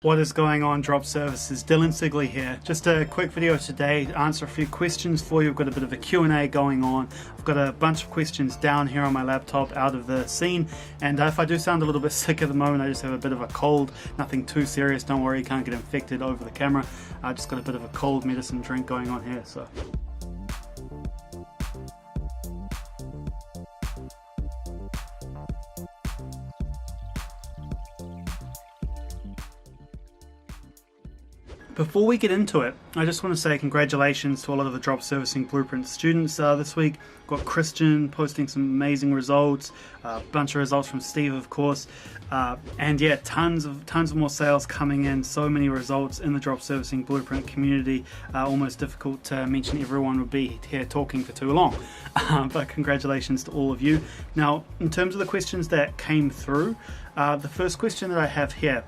What is going on, Drop Services? Dylan Sigley here. Just a quick video today to answer a few questions for you. I've got a bit of a Q&A going on. I've got a bunch of questions down here on my laptop out of the scene, and if I do sound a little bit sick at the moment, I just have a bit of a cold. Nothing too serious, don't worry, you can't get infected over the camera. I just got a bit of a cold medicine drink going on here, so. Before we get into it, I just want to say congratulations to a lot of the Drop Servicing Blueprint students this week. Got Christian posting some amazing results, a bunch of results from Steve, of course, and yeah, tons of more sales coming in. So many results in the Drop Servicing Blueprint community. Almost difficult to mention everyone would be here talking for too long, but congratulations to all of you. Now, in terms of the questions that came through, the first question that I have here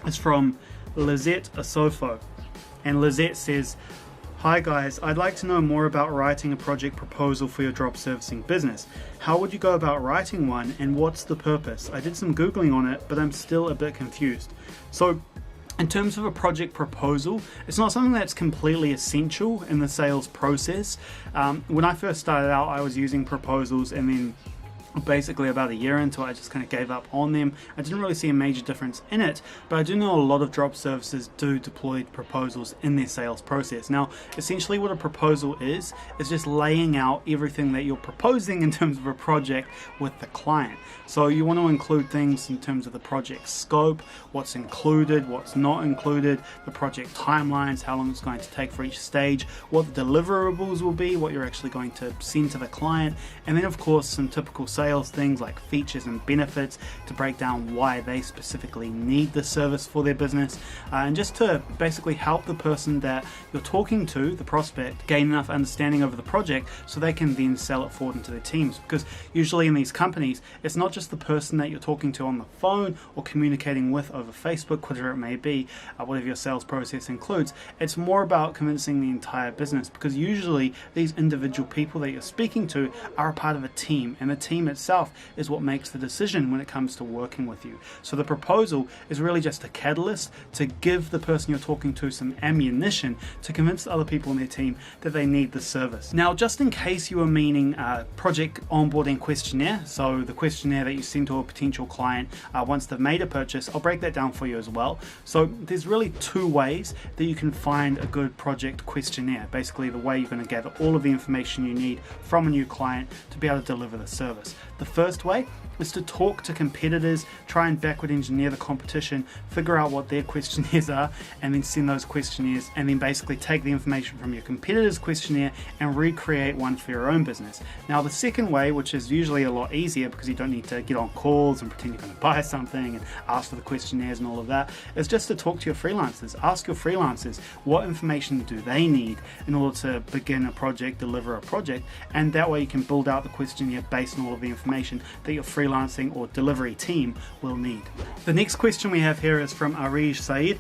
is from Lizette Asofo, and Lizette says, "Hi guys, I'd like to know more about writing a project proposal for your drop servicing business. How would you go about writing one, and what's the purpose? I did some Googling on it, but I'm still a bit confused." So in terms of a project proposal, it's not something that's completely essential in the sales process. When I first started out, I was using proposals, and then basically about a year into it, I just kind of gave up on them. I didn't really see a major difference in it, but I do know a lot of drop services do deploy proposals in their sales process. Now, essentially what a proposal is just laying out everything that you're proposing in terms of a project with the client. So you want to include things in terms of the project scope, what's included, what's not included, the project timelines, how long it's going to take for each stage, what the deliverables will be, what you're actually going to send to the client, and then of course some typical sales things like features and benefits to break down why they specifically need the service for their business, and just to basically help the person that you're talking to, the prospect, gain enough understanding over the project so they can then sell it forward into their teams. Because usually in these companies, it's not just the person that you're talking to on the phone or communicating with over Facebook, whatever it may be, whatever your sales process includes. It's more about convincing the entire business, because usually these individual people that you're speaking to are a part of a team, and the team itself is what makes the decision when it comes to working with you. So the proposal is really just a catalyst to give the person you're talking to some ammunition to convince the other people in their team that they need the service. Now, just in case you were meaning project onboarding questionnaire, so the questionnaire that you send to a potential client once they've made a purchase, I'll break that down for you as well. So there's really two ways that you can find a good project questionnaire. Basically the way you're going to gather all of the information you need from a new client to be able to deliver the service. The first way is to talk to competitors, try and backward engineer the competition, figure out what their questionnaires are, and then send those questionnaires, and then basically take the information from your competitor's questionnaire and recreate one for your own business. Now, the second way, which is usually a lot easier because you don't need to get on calls and pretend you're going to buy something and ask for the questionnaires and all of that, is just to talk to your freelancers. Ask your freelancers what information do they need in order to begin a project, deliver a project, and that way you can build out the questionnaire based on all of the information that your freelancing or delivery team will need. The next question we have here is from Arish Saeed.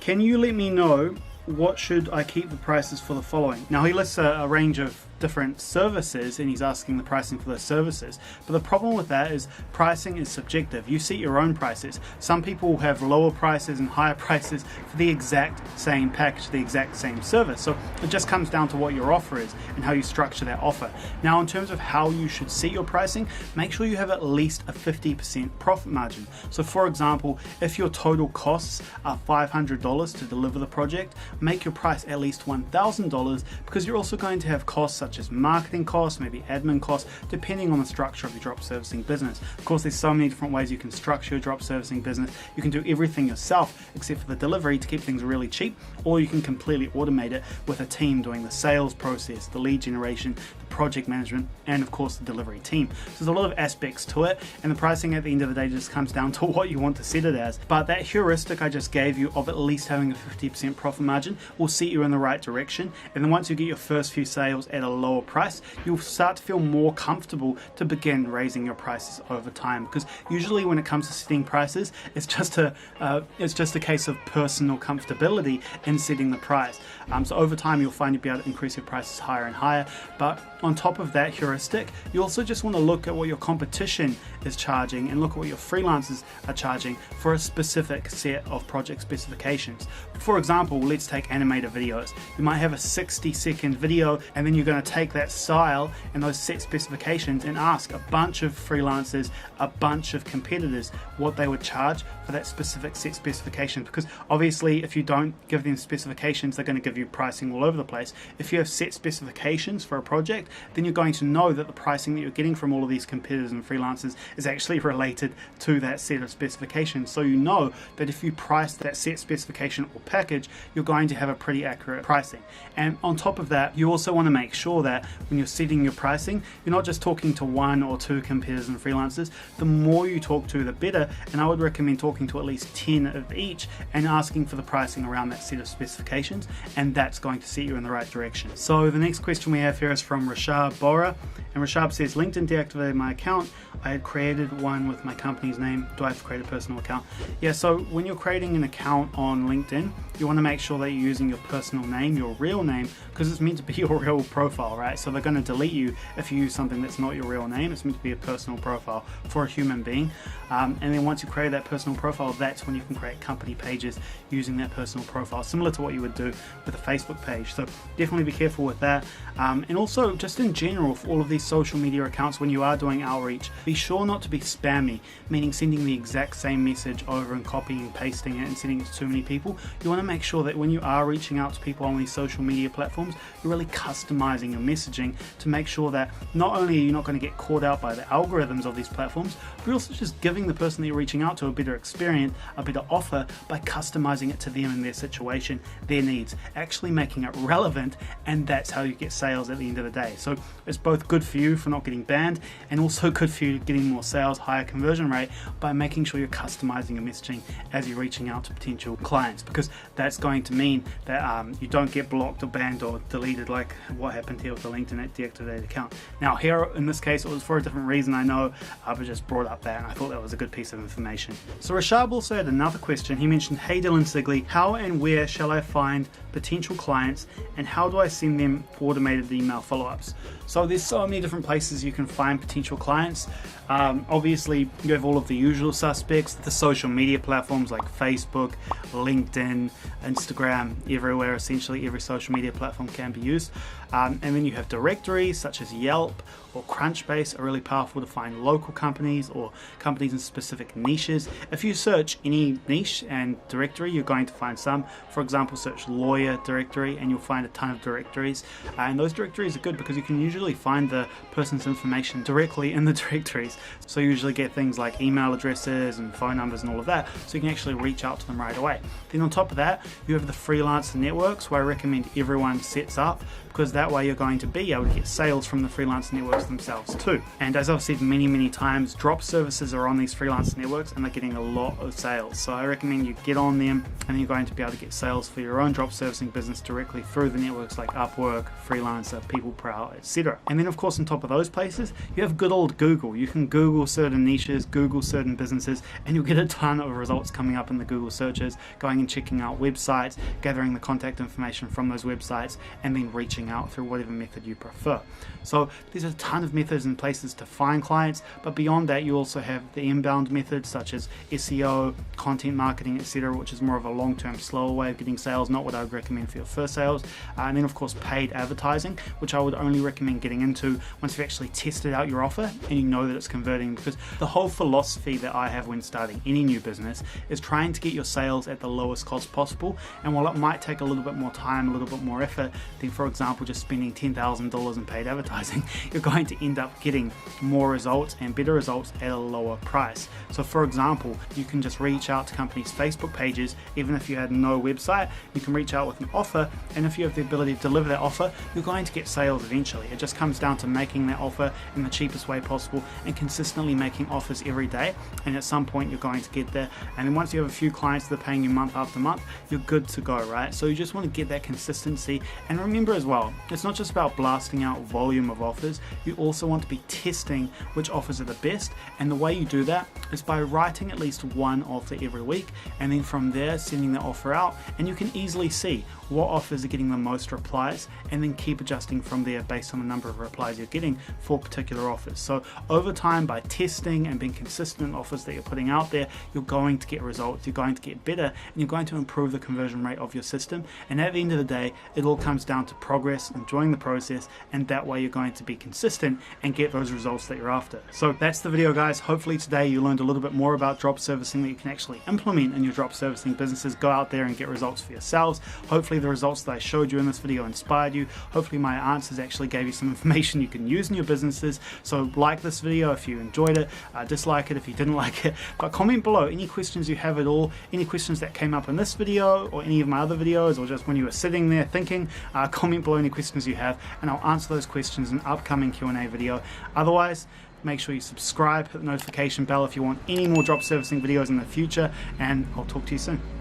"Can you let me know what should I keep the prices for the following?" Now he lists a range of different services, and he's asking the pricing for those services, but the problem with that is pricing is subjective. You set your own prices. Some people have lower prices and higher prices for the exact same package, the exact same service. So it just comes down to what your offer is and how you structure that offer. Now, in terms of how you should set your pricing, make sure you have at least a 50% profit margin. So for example, if your total costs are $500 to deliver the project, make your price at least $1,000, because you're also going to have costs such as marketing costs, maybe admin costs, depending on the structure of your drop servicing business. Of course, there's so many different ways you can structure your drop servicing business. You can do everything yourself except for the delivery to keep things really cheap, or you can completely automate it with a team doing the sales process, the lead generation, the project management, and of course the delivery team. So there's a lot of aspects to it, and the pricing at the end of the day just comes down to what you want to set it as. But that heuristic I just gave you of at least having a 50% profit margin will set you in the right direction, and then once you get your first few sales at a lower price, you'll start to feel more comfortable to begin raising your prices over time. Because usually when it comes to setting prices, it's just a case of personal comfortability in setting the price. So over time, you'll find you'll be able to increase your prices higher and higher. But on top of that heuristic, you also just want to look at what your competition is charging and look at what your freelancers are charging for a specific set of project specifications. For example, let's take animated videos. You might have a 60-second video, and then you're going to take that style and those set specifications and ask a bunch of freelancers, a bunch of competitors, what they would charge for that specific set specification. Because obviously, if you don't give them specifications, they're going to give you pricing all over the place. If you have set specifications for a project, then you're going to know that the pricing that you're getting from all of these competitors and freelancers is actually related to that set of specifications. So you know that if you price that set specification or package, you're going to have a pretty accurate pricing. And on top of that, you also want to make sure that when you're setting your pricing, you're not just talking to 1 or 2 competitors and freelancers. The more you talk to, the better. And I would recommend talking to at least 10 of each and asking for the pricing around that set of specifications, and that's going to set you in the right direction. So the next question we have here is from Rashab Bora, and Rashab says, LinkedIn deactivated my account. I had created one with my company's name. Do I have to create a personal account? Yeah, so when you're creating an account on LinkedIn, you want to make sure that you're using your personal name, your real name, because it's meant to be your real profile, right? So they're going to delete you if you use something that's not your real name. It's meant to be a personal profile for a human being. And then once you create that personal profile, that's when you can create company pages using that personal profile, similar to what you would do with a Facebook page. So definitely be careful with that. And also, just in general, for all of these social media accounts, when you are doing outreach, be sure not to be spammy, meaning sending the exact same message over and copying and pasting it and sending it to too many people. You want to make sure that when you are reaching out to people on these social media platforms, you're really customizing your messaging to make sure that not only are you not going to get caught out by the algorithms of these platforms, but you're also just giving the person that you're reaching out to a better experience, a better offer by customizing it to them and their situation, their needs, actually making it relevant, and that's how you get sales at the end of the day. So it's both good for you for not getting banned and also good for you getting more sales, higher conversion rate by making sure you're customizing your messaging as you're reaching out to potential clients, because that's going to mean that you don't get blocked or banned or deleted like what happened here with the LinkedIn deactivated account. Now here in this case it was for a different reason, I know, but just brought up that and I thought that was a good piece of information. So Rashab also had another question. He mentioned, hey Dylan Sigley, how and where shall I find potential clients and how do I send them automated email follow-ups? So there's so many different places you can find potential clients. Obviously you have all of the usual suspects, the social media platforms like Facebook, LinkedIn, Instagram, everywhere, essentially every social media platform can be used. And then you have directories such as Yelp or Crunchbase are really powerful to find local companies or companies in specific niches. If you search any niche and directory, you're going to find some. For example, search lawyer directory and you'll find a ton of directories. And those directories are good because you can usually find the person's information directly in the directories. So you usually get things like email addresses and phone numbers and all of that, so you can actually reach out to them right away. Then on top of that, you have the freelancer networks where I recommend everyone sets up, because that way you're going to be able to get sales from the freelance networks themselves too. And as I've said many times, drop services are on these freelance networks and they're getting a lot of sales. So I recommend you get on them and then you're going to be able to get sales for your own drop servicing business directly through the networks like Upwork, Freelancer, PeopleProw, etc. And then of course on top of those places, you have good old Google. You can Google certain niches, Google certain businesses, and you'll get a ton of results coming up in the Google searches, going and checking out websites, gathering the contact information from those websites, and then reaching out through whatever method you prefer. So there's a ton of methods and places to find clients, but beyond that you also have the inbound methods such as SEO, content marketing, etc., which is more of a long-term, slower way of getting sales, not what I would recommend for your first sales. And then of course paid advertising, which I would only recommend getting into once you've actually tested out your offer and you know that it's converting, because the whole philosophy that I have when starting any new business is trying to get your sales at the lowest cost possible. And while it might take a little bit more time, a little bit more effort than, for example, just spending $10,000 in paid advertising, you're going to end up getting more results and better results at a lower price. So for example, you can just reach out to companies' Facebook pages. Even if you had no website, you can reach out with an offer, and if you have the ability to deliver that offer, you're going to get sales eventually. It just comes down to making that offer in the cheapest way possible and consistently making offers every day, and at some point you're going to get there. And then once you have a few clients that are paying you month after month, you're good to go, right? So you just want to get that consistency. And remember as well, it's not just about blasting out volume of offers, you also want to be testing which offers are the best, and the way you do that is by writing at least one offer every week, and then from there sending the offer out, and you can easily see what offers are getting the most replies, and then keep adjusting from there based on the number of replies you're getting for particular offers. So over time, by testing and being consistent in offers that you're putting out there, you're going to get results, you're going to get better, and you're going to improve the conversion rate of your system. And at the end of the day, it all comes down to progress, enjoying the process, and that way you're going to be consistent and get those results that you're after. So that's the video, guys. Hopefully today you learned a little bit more about drop servicing that you can actually implement in your drop servicing businesses. Go out there and get results for yourselves. Hopefully the results that I showed you in this video inspired you. Hopefully my answers actually gave you some information you can use in your businesses. So like this video if you enjoyed it, dislike it if you didn't like it, but comment below any questions you have at all, any questions that came up in this video or any of my other videos, or just when you were sitting there thinking. Comment below any questions you have, and I'll answer those questions in an upcoming Q&A video. Otherwise, make sure you subscribe, hit the notification bell if you want any more drop servicing videos in the future, and I'll talk to you soon.